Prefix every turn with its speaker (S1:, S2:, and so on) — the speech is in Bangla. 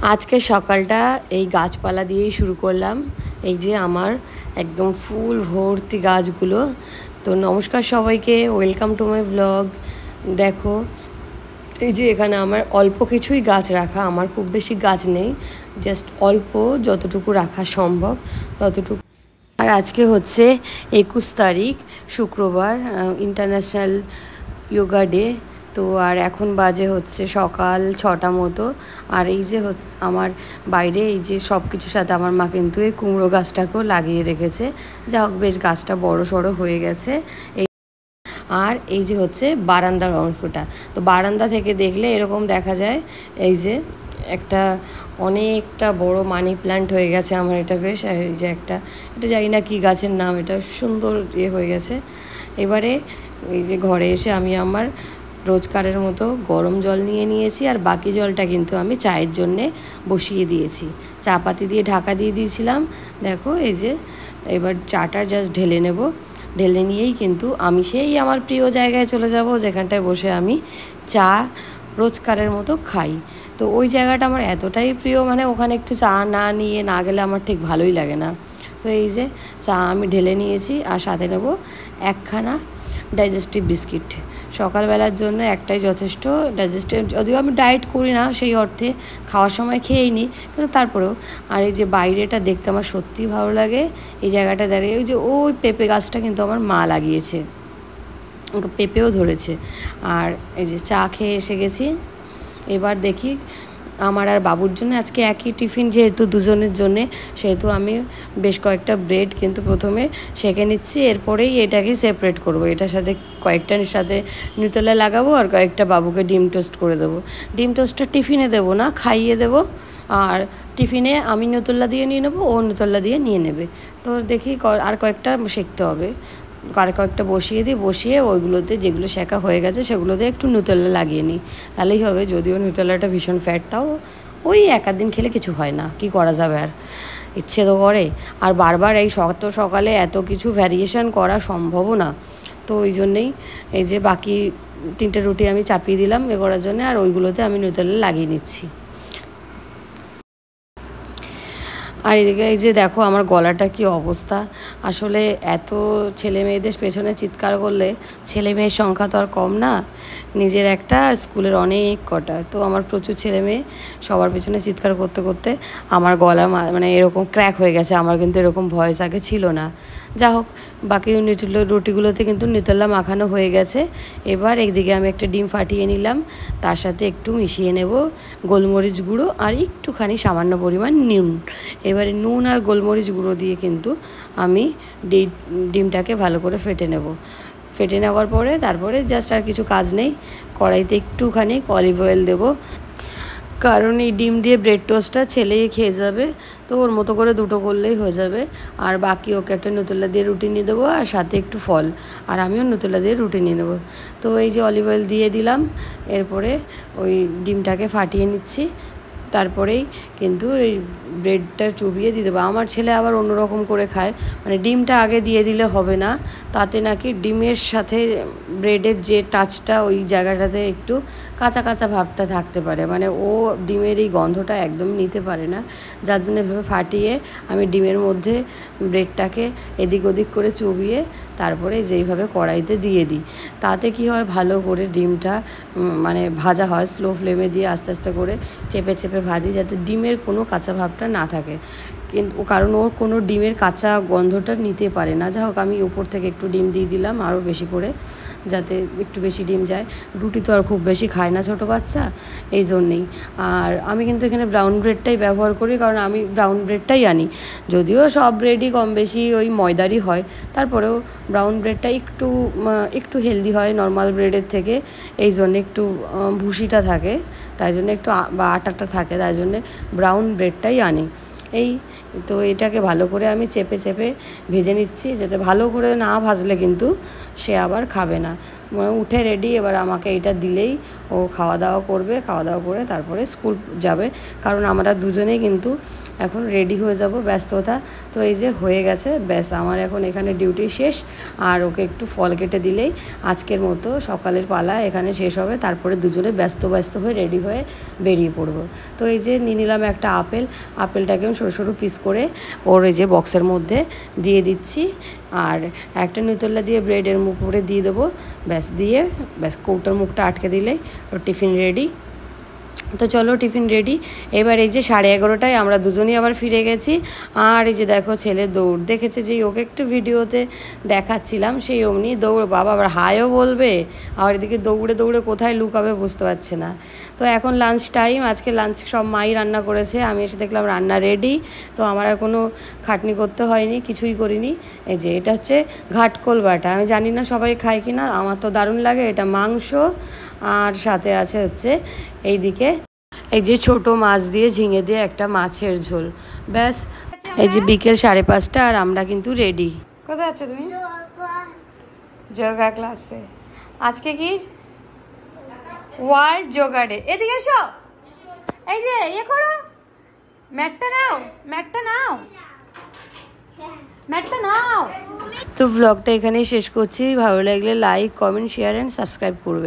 S1: আজকে সকালটা এই গাছপালা দিয়েই শুরু করলাম। এই যে আমার একদম ফুল ভর্তি গাছগুলো। তো নমস্কার সবাইকে, ওয়েলকাম টু মাই ব্লগ। দেখো এই যে এখানে আমার অল্প কিছুই গাছ রাখা, আমার খুব বেশি গাছ নেই, জাস্ট অল্প যতটুকু রাখা সম্ভব ততটুকু। আর আজকে হচ্ছে 21 তারিখ শুক্রবার, ইন্টারন্যাশনাল যোগা ডে। তো আর এখন বাজে হচ্ছে সকাল 6টা মতো। আর এই যে হচ্ছে আমার বাইরে এই যে সব কিছুর সাথে আমার মা কিন্তু এই কুমড়ো গাছটাকেও লাগিয়ে রেখেছে। যা হোক, বেশ গাছটা বড় সড়ো হয়ে গেছে। আর এই যে হচ্ছে বারান্দার অংশটা, তো বারান্দা থেকে দেখলে এরকম দেখা যায় এই যে একটা অনেকটা বড় মানি প্ল্যান্ট হয়ে গেছে আমার। এটা বেশ, এই যে এটা জানি না কী গাছের নাম, এটা সুন্দর হয়ে গেছে। এবারে এই যে ঘরে এসে আমি আমার রোজকারের মতো গরম জল নিয়ে নিয়েছি, আর বাকি জলটা কিন্তু আমি চায়ের জন্যে বসিয়ে দিয়েছি। চা পাতি দিয়ে ঢাকা দিয়ে দিয়েছিলাম। দেখো এই যে এবার চাটা জাস্ট ঢেলে নেব। ঢেলে নিয়েই কিন্তু আমি সেই আমার প্রিয় জায়গায় চলে যাব, যেখানটায় বসে আমি চা রোজকারের মতো খাই। তো ওই জায়গাটা আমার এতটাই প্রিয়, মানে ওখানে একটু চা না নিয়ে না গেলে আমার ঠিক ভালোই লাগে না। তো এই যে চা আমি ঢেলে নিয়েছি, আর সাথে নেব একখানা ডাইজেস্টিভ বিস্কিট। সকালবেলার জন্য একটাই যথেষ্ট। ডাইজেস্টিভ, যদিও আমি ডায়েট করি না সেই অর্থে, খাওয়ার সময় খেয়েই নিই, কিন্তু তারপরেও। আর এই যে বাইরেটা দেখতে আমার সত্যিই ভালো লাগে। এই জায়গাটা দাঁড়িয়ে ওই যে ওই পেঁপে গাছটা কিন্তু আমার মা লাগিয়েছে, পেঁপেও ধরেছে। আর এই যে চা খেয়ে এসে গেছি। এবার দেখি আমার আর বাবুর জন্য আজকে একই টিফিন, যেহেতু দুজনের জন্যে, সেহেতু আমি বেশ কয়েকটা ব্রেড কিন্তু প্রথমে সেঁকে নিচ্ছি, এরপরেই এটাকে সেপারেট করব। এটার সাথে কয়েকটার সাথে নিউটেলা লাগাবো, আর কয়েকটা বাবুকে ডিম টোস্ট করে দেবো। ডিম টোস্টটা টিফিনে দেবো না, খাইয়ে দেবো। আর টিফিনে আমি নিউটেলা দিয়ে নিয়ে নেবো, ও নিউটেলা দিয়ে নিয়ে নেবে। তো দেখি আর কয়েকটা সেঁকতে হবে, আর কয়েকটা বসিয়ে দিই। বসিয়ে ওইগুলোতে যেগুলো শেখা হয়ে গেছে সেগুলোতে একটু নিউটেলা লাগিয়ে নিই, তাহলেই হবে। যদিও নিউটেলাটা ভীষণ ফ্যাট, তাও ওই এক দিন খেলে কিছু হয় না, কি করা যাবে আর, ইচ্ছে তো করে। আর বারবার এই সকালে এত কিছু ভ্যারিয়েশন করা সম্ভবও না। তো ওই জন্যেই এই যে বাকি 3টে রুটি আমি চাপিয়ে দিলাম করার জন্য, আর ওইগুলোতে আমি নিউটেলা লাগিয়ে নিচ্ছি। আর এদিকে এই যে দেখো আমার গলাটা কি অবস্থা। আসলে এত ছেলে মেয়েদের পেছনে চিৎকার করলে, ছেলে মেয়ের সংখ্যা তো আর কম না, নিজের একটা আর স্কুলের অনেক কটা। তো আমার প্রচুর ছেলে মেয়ে, সবার পেছনে চিৎকার করতে করতে আমার গলা মানে এরকম ক্র্যাক হয়ে গেছে। আমার কিন্তু এরকম ভয়েস আগে ছিল না। যা হোক, বাকি রুটিগুলোতে কিন্তু নিউটেলা মাখানো হয়ে গেছে। এবার একদিকে আমি একটা ডিম ফাটিয়ে নিলাম, তার সাথে একটু মিশিয়ে নেব গোলমরিচ গুঁড়ো আর একটুখানি সামান্য পরিমাণ নুন। এবারে নুন আর গোলমরিচ গুঁড়ো দিয়ে কিন্তু আমি ডিমটাকে ভালো করে ফেটে নেব। ফেটে নেওয়ার পরে তারপরে জাস্ট আর কিছু কাজ নেই, কড়াইতে একটুখানি অলিভ অয়েল দেবো, কারণ এই ডিম দিয়ে ব্রেড টোস্টটা ছেলেই খেয়ে যাবে। তো ওর মতো করে দুটো করলেই হয়ে যাবে। আর বাকি ওকে একটা নিউটেলা দিয়ে রুটি নিয়ে দেবো, আর সাথে একটু ফল, আর আমিও নিউটেলা দিয়ে রুটি নিয়ে নেবো। তো এই যে অলিভ অয়েল দিয়ে দিলাম, এরপরে ওই ডিমটাকে ফাটিয়ে নিচ্ছি, তারপরেই কিন্তু এই ব্রেডটা চুবিয়ে দিয়ে দেবো। আমার ছেলে আবার অন্যরকম করে খায়, মানে ডিমটা আগে দিয়ে দিলে হবে না, তাতে নাকি ডিমের সাথে ব্রেডের যে টাচটা ওই জায়গাটাতে একটু কাঁচা কাঁচা ভাবটা থাকতে পারে, মানে ও ডিমের এই গন্ধটা একদম নিতে পারে না। যার জন্য এভাবে ফাটিয়ে আমি ডিমের মধ্যে ব্রেডটাকে এদিক ওদিক করে চুবিয়ে তারপরে যেইভাবে কড়াইতে দিয়ে দিই, তাতে কি হয়, ভালো করে ডিমটা মানে ভাজা হয়। স্লো ফ্লেমে দিয়ে আস্তে আস্তে করে চেপে চেপে ভাজি, যাতে ডিমের কোনো কাঁচা ভাবটা না থাকে। কিন্তু কারণ ওর কোনো ডিমের কাঁচা গন্ধটা নিতে পারে না। যা হোক, আমি উপর থেকে একটু ডিম দিয়ে দিলাম আরও বেশি করে, যাতে একটু বেশি ডিম যায়। রুটি তো আর খুব বেশি খায় না ছোটো বাচ্চা, এই জন্যেই। আর আমি কিন্তু এখানে ব্রাউন ব্রেডটাই ব্যবহার করি, কারণ আমি ব্রাউন ব্রেডটাই আনি। যদিও সব ব্রেডই কম বেশি ওই ময়দারই হয়, তারপরেও ব্রাউন ব্রেডটা একটু হেলদি হয় নর্মাল ব্রেডের থেকে। এই জন্যে একটু ভুসিটা থাকে, তাই জন্য একটু বা আটাটা থাকে, তাই জন্যে ব্রাউন ব্রেডটাই আনি। এই তো এটাকে ভালো করে আমি চেপে চেপে ভেজে নিচ্ছি, যাতে ভালো করে না ভাজলে কিন্তু সে আবার খাবে না। উঠে রেডি, এবার আমাকে এটা দিলেই ও খাওয়া দাওয়া করবে, খাওয়া দাওয়া করে তারপরে স্কুল যাবে। কারণ আমরা দুজনেই কিন্তু এখন রেডি হয়ে যাব, ব্যস্ততা তো এই যে হয়ে গেছে, ব্যাস আমার এখন এখানে ডিউটি শেষ। আর ওকে একটু ফল কেটে দিলেই আজকের মতো সকালের পালা এখানে শেষ হবে। তারপরে দুজনে ব্যস্ত হয়ে রেডি হয়ে বেরিয়ে পড়বো। তো এই যে নিয়ে নিলাম একটা আপেলটাকে সরু সরু পিস করে ওর এই যে বক্সের মধ্যে দিয়ে দিচ্ছি। আর একটা নিউতেল্লা দিয়ে ব্রেডের উপরে দিয়ে দেবো, ব্যাস কৌটার মুখটা আটকে দিলেই ওর টিফিন রেডি। তো চলো টিফিন রেডি। এবার এই যে 11:30টায় আমরা দুজনেই আবার ফিরে গেছি। আর এই যে দেখো ছেলে দৌড় দেখেছে, যেই ওকে একটু ভিডিওতে দেখাচ্ছিলাম সেই অমনি দৌড়, বাবা আবার হাইও বলবে, আর এদিকে দৌড়ে কোথায় লুকাবে বুঝতে পারছে না। তো এখন লাঞ্চ টাইম, আজকে লাঞ্চ সব মাই রান্না করেছে, আমি এসে দেখলাম রান্না রেডি। তো আমার আর কোনো খাটনি করতে হয়নি, কিছুই করিনি। এই যে এটা হচ্ছে ঘাটকোল বাটা, আমি জানি না সবাই খায় কি না, আমার তো দারুণ লাগে। এটা মাংস, আর সাথে আছে হচ্ছে এইদিকে এই যে ছোট মাছ দিয়ে ঝিঙে দিয়ে একটা মাছের ঝোল। ব্যাস এই যে বিকেল 5:30 আর আমরা কিন্তু রেডি। কোথায় আছো তুমি? যোগা ক্লাসে। আজকে কি ওয়ার্ল্ড যোগা ডে। এদিকে এসো, এই যে করো, ম্যাটটা নাও। তো ব্লগটা এখানেই শেষ করছি। ভালো লাগলে like, comment, share and subscribe করবে।